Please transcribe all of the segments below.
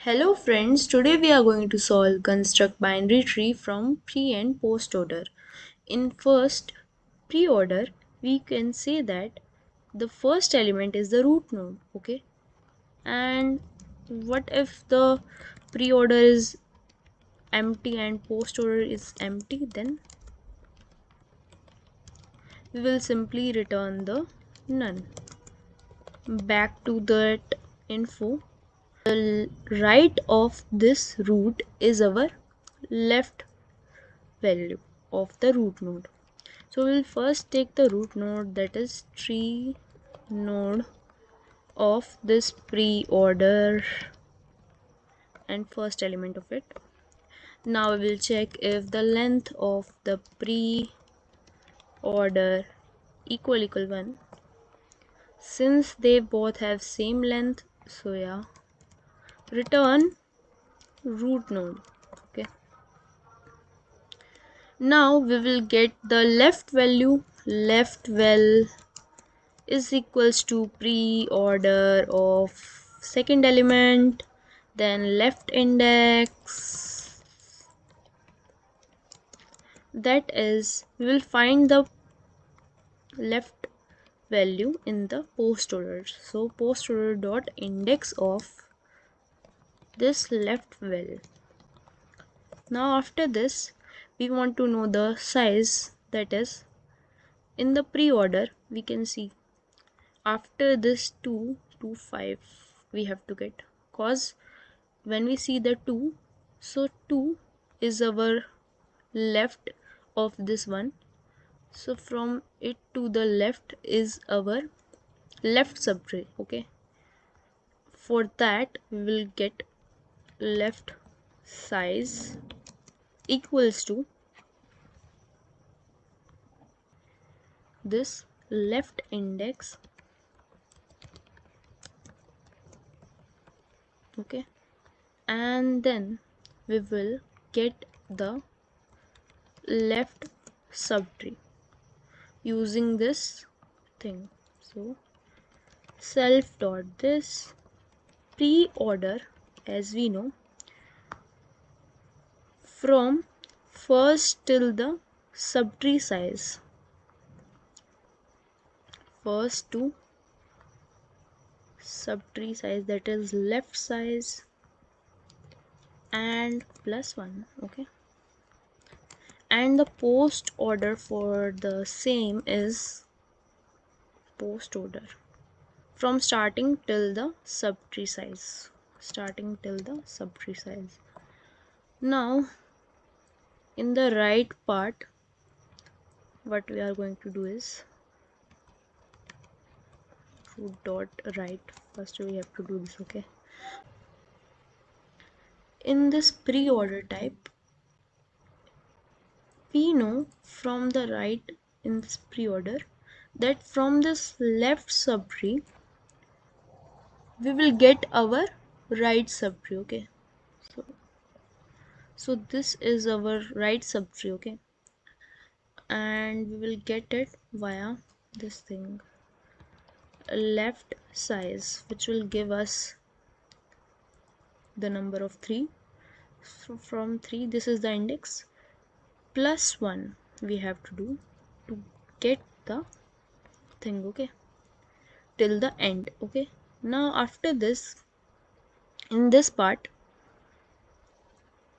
Hello friends, today we are going to solve construct binary tree from pre and post order. In first pre-order, we can say that the first element is the root node, okay? And what if the pre-order is empty and post order is empty? Then we will simply return the none. Back to that info. The right of this root is our left value of the root node. So we'll first take the root node, that is tree node of this pre-order and first element of it. Now we will check if the length of the pre-order equal 1. Since they both have same length, so yeah, return root node. Okay, now we will get the left value. Left val is equals to pre-order of second element, then left index, that is we will find the left value in the post order. So post order dot index of this left val. Now after this we want to know the size, that is in the pre-order we can see after this 2 to 5 we have to get, cause when we see the 2, so 2 is our left of this one, so from it to the left is our left subtree. Okay, for that we will get left size equals to this left index. Okay, and then we will get the left subtree using this thing. So self dot this pre-order, as we know, from first till the subtree size, first to subtree size, that is left size and plus 1. Okay, and the post order for the same is post order from starting till the subtree size, starting till the subtree size. Now in the right part, what we are going to do is root dot right. First we have to do this. Okay, in this pre-order type we know from the right in this pre-order that from this left subtree we will get our right subtree. Okay, so this is our right subtree. Okay, and we will get it via this thing left size, which will give us the number of 3. So from 3, this is the index, plus 1 we have to do to get the thing. Okay, till the end. Okay, now after this, in this part,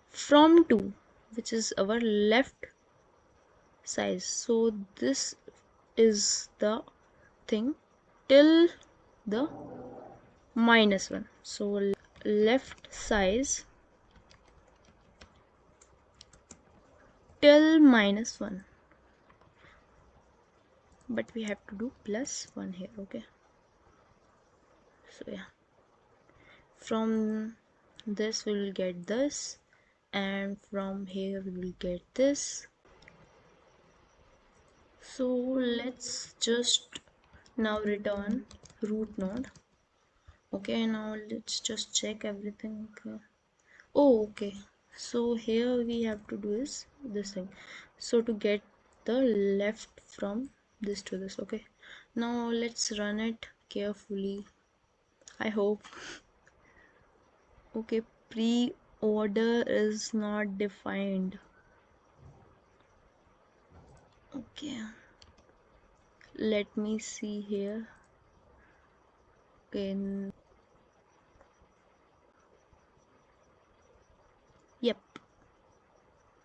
from 2, which is our left size, so this is the thing till the minus 1. So left size till minus 1, but we have to do plus 1 here. Okay, so yeah, from this we will get this, and from here we will get this. So let's just now return root node. Okay, now let's just check everything. Oh, okay, so here we have to do is this thing, so to get the left from this to this. Okay, now let's run it carefully, I hope. Okay, Preorder is not defined. Okay, let me see here. Okay, yep.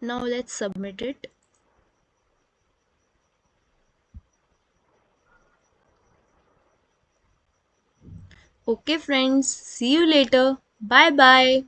Now let's submit it. Okay, friends, see you later. Bye bye.